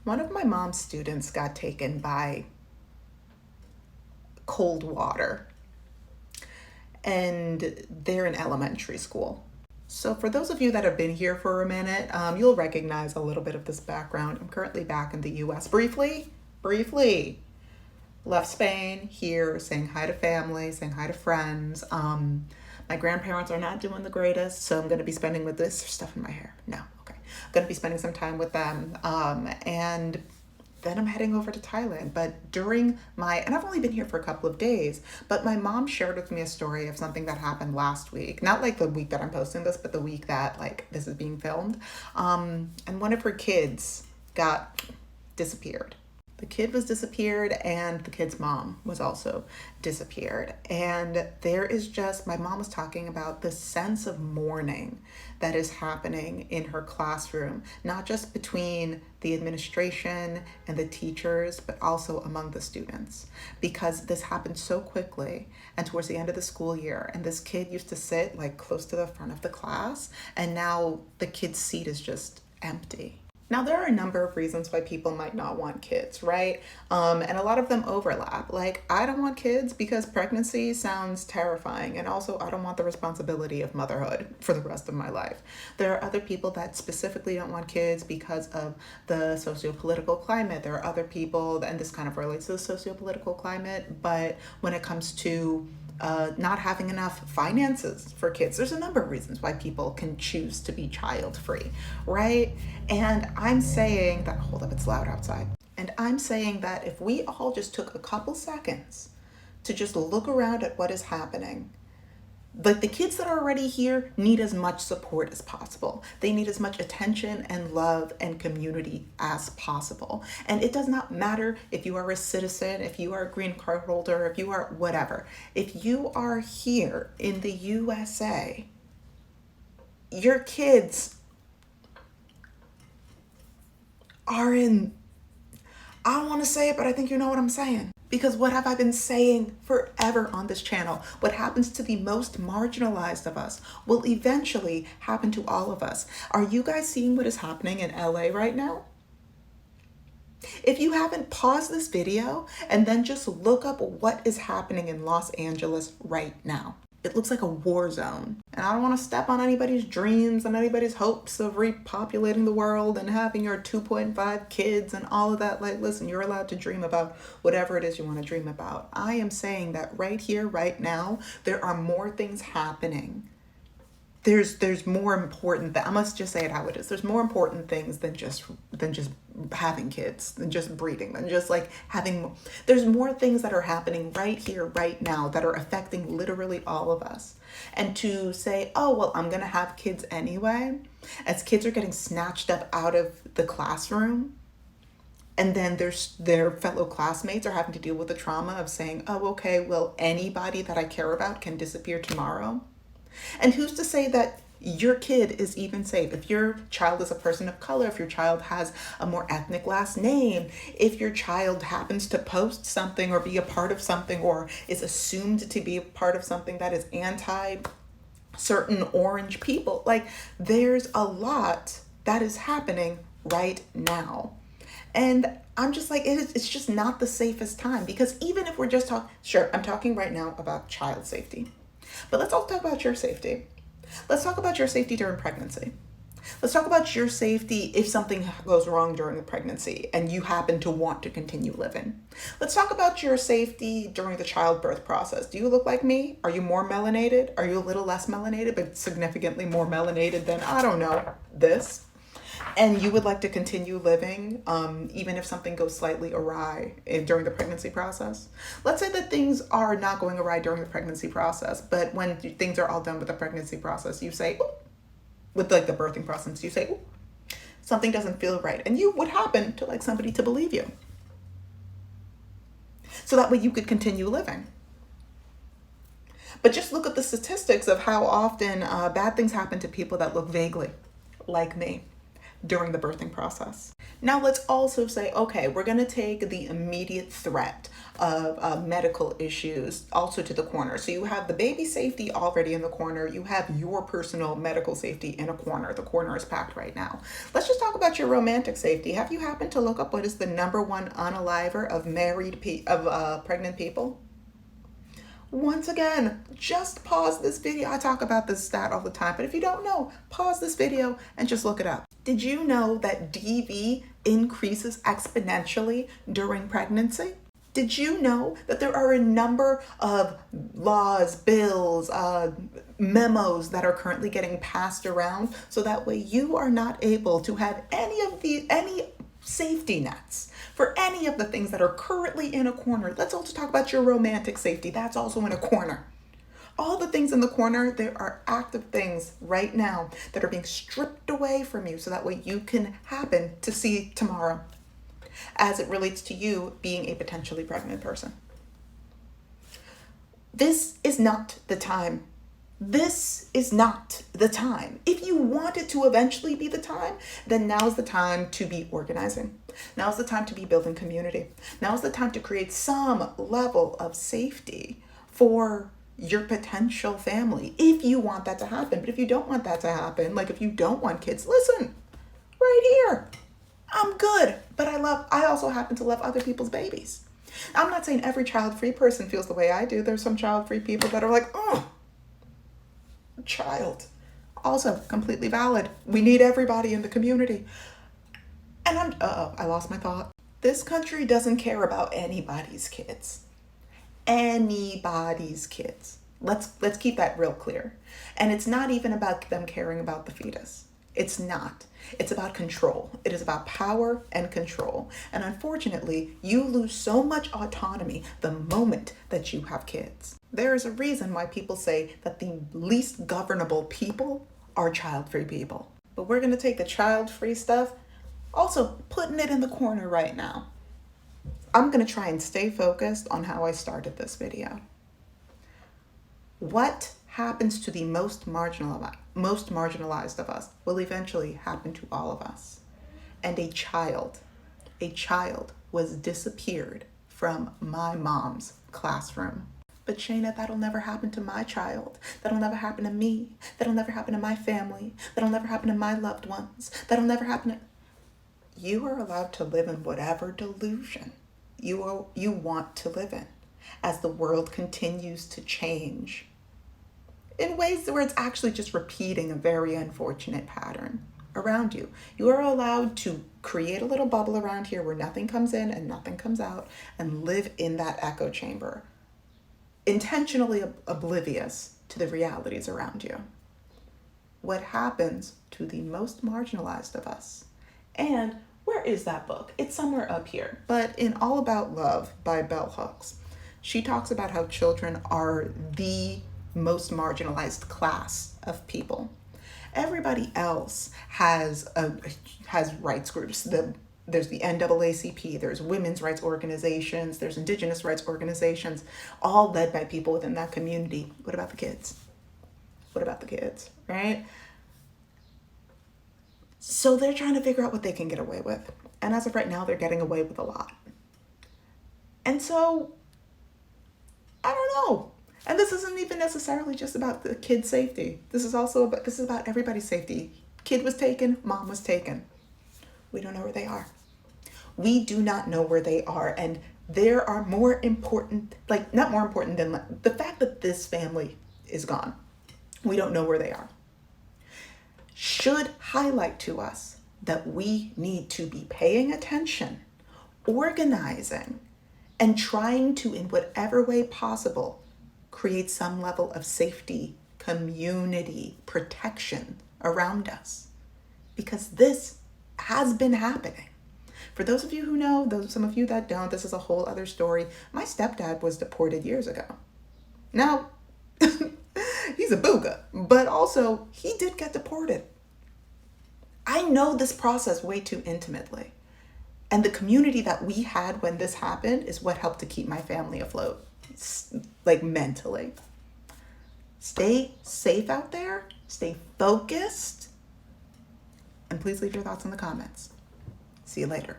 one of my mom's students got taken by cold water, and they're in elementary school. So for those of you that have been here for a minute, you'll recognize a little bit of this background. I'm currently back in the US briefly. Left Spain, here, saying hi to family, saying hi to friends. My grandparents are not doing the greatest, so I'm going to be spending with this stuff in my hair. No, okay. I'm going to be spending some time with them. And then I'm heading over to Thailand. But and I've only been here for a couple of days, but my mom shared with me a story of something that happened last week. Not like the week that I'm posting this, but the week that this is being filmed. And one of her kids got disappeared. The kid was disappeared, and the kid's mom was also disappeared. And my mom was talking about the sense of mourning that is happening in her classroom, not just between the administration and the teachers, but also among the students, because this happened so quickly and towards the end of the school year. And this kid used to sit close to the front of the class, and now the kid's seat is just empty. Now, there are a number of reasons why people might not want kids, right? And a lot of them overlap. I don't want kids because pregnancy sounds terrifying. And also, I don't want the responsibility of motherhood for the rest of my life. There are other people that specifically don't want kids because of the socio-political climate. There are other people, and this kind of relates to the socio-political climate, but when it comes to not having enough finances for kids. There's a number of reasons why people can choose to be child-free, right? And I'm saying that, hold up, it's loud outside. And I'm saying that if we all just took a couple seconds to just look around at what is happening, the kids that are already here need as much support as possible. They need as much attention and love and community as possible. And it does not matter if you are a citizen, if you are a green card holder, if you are whatever. If you are here in the USA, your kids are in, I don't want to say it, but I think you know what I'm saying. Because what have I been saying forever on this channel? What happens to the most marginalized of us will eventually happen to all of us. Are you guys seeing what is happening in LA right now? If you haven't, pause this video and then just look up what is happening in Los Angeles right now. It looks like a war zone. And I don't want to step on anybody's dreams and anybody's hopes of repopulating the world and having your 2.5 kids and all of that. Listen, you're allowed to dream about whatever it is you want to dream about. I am saying that right here, right now, there are more things happening. There's more important, I must just say it how it is. There's more important things than just having kids, than just breeding, than just having, there's more things that are happening right here, right now that are affecting literally all of us. And to say, oh, well, I'm going to have kids anyway, as kids are getting snatched up out of the classroom, and then their fellow classmates are having to deal with the trauma of saying, oh, okay, well, anybody that I care about can disappear tomorrow. And who's to say that your kid is even safe? If your child is a person of color, if your child has a more ethnic last name, if your child happens to post something or be a part of something or is assumed to be a part of something that is anti certain orange people, there's a lot that is happening right now. And I'm just it's just not the safest time, because even if we're just talking, sure, I'm talking right now about child safety. But let's also talk about your safety. Let's talk about your safety during pregnancy. Let's talk about your safety if something goes wrong during the pregnancy and you happen to want to continue living. Let's talk about your safety during the childbirth process. Do you look like me? Are you more melanated? Are you a little less melanated, but significantly more melanated than, I don't know, this? And you would like to continue living, even if something goes slightly awry during the pregnancy process. Let's say that things are not going awry during the pregnancy process, but when things are all done with the pregnancy process, you say, ooh, with the birthing process, you say, ooh, something doesn't feel right. And you would happen to somebody to believe you. So that way you could continue living. But just look at the statistics of how often bad things happen to people that look vaguely like me. during the birthing process. Now let's also say, okay, we're going to take the immediate threat of medical issues also to the corner. So you have the baby safety already in the corner. You have your personal medical safety in a corner. The corner is packed right now. Let's just talk about your romantic safety. Have you happened to look up what is the number one unaliver of pregnant people? Once again, just pause this video. I talk about this stat all the time, but if you don't know, pause this video and just look it up. Did you know that DV increases exponentially during pregnancy? Did you know that there are a number of laws, bills, memos that are currently getting passed around so that way you are not able to have any safety nets for any of the things that are currently in a corner? Let's also talk about your romantic safety. That's also in a corner. All the things in the corner, there are active things right now that are being stripped away from you so that way you can happen to see tomorrow as it relates to you being a potentially pregnant person. This is not the time. This is not the time. If you want it to eventually be the time, then now's the time to be organizing. Now's the time to be building community. Now's the time to create some level of safety for your potential family if you want that to happen. But if you don't want that to happen, like if you don't want kids, listen, right here, I'm good. But I also happen to love other people's babies. I'm not saying every child-free person feels the way I do. There's some child-free people that are like, oh, child. Also completely valid. We need everybody in the community. And I lost my thought. This country doesn't care about anybody's kids. Anybody's kids. Let's keep that real clear. And it's not even about them caring about the fetus. It's not. It's about control. It is about power and control. And unfortunately, you lose so much autonomy the moment that you have kids. There is a reason why people say that the least governable people are child-free people. But we're going to take the child-free stuff, also putting it in the corner right now. I'm going to try and stay focused on how I started this video. What happens to the most marginalized of us will eventually happen to all of us. And a child was disappeared from my mom's classroom. But Shayna, that'll never happen to my child. That'll never happen to me. That'll never happen to my family. That'll never happen to my loved ones. That'll never happen to... You are allowed to live in whatever delusion you want to live in as the world continues to change in ways where it's actually just repeating a very unfortunate pattern around you. You are allowed to create a little bubble around here where nothing comes in and nothing comes out and live in that echo chamber, intentionally oblivious to the realities around you. What happens to the most marginalized of us? And where is that book? It's somewhere up here. But in All About Love by Bell Hooks, she talks about how children are the most marginalized class of people. Everybody else has rights groups. There's the NAACP, there's women's rights organizations, there's indigenous rights organizations, all led by people within that community. What about the kids? What about the kids, right? So they're trying to figure out what they can get away with. And as of right now, they're getting away with a lot. And so, I don't know. And this isn't even necessarily just about the kid's safety. This is about everybody's safety. Kid was taken, mom was taken. We don't know where they are. We do not know where they are. And there are more important, not more important than the fact that this family is gone. We don't know where they are. Should highlight to us that we need to be paying attention, organizing, and trying to, in whatever way possible, create some level of safety, community, protection around us. Because this has been happening. For those of you who know, some of you that don't, this is a whole other story. My stepdad was deported years ago. Now, he's a booga, but also he did get deported. I know this process way too intimately. And the community that we had when this happened is what helped to keep my family afloat, mentally. Stay safe out there, stay focused, And please leave your thoughts in the comments. See you later.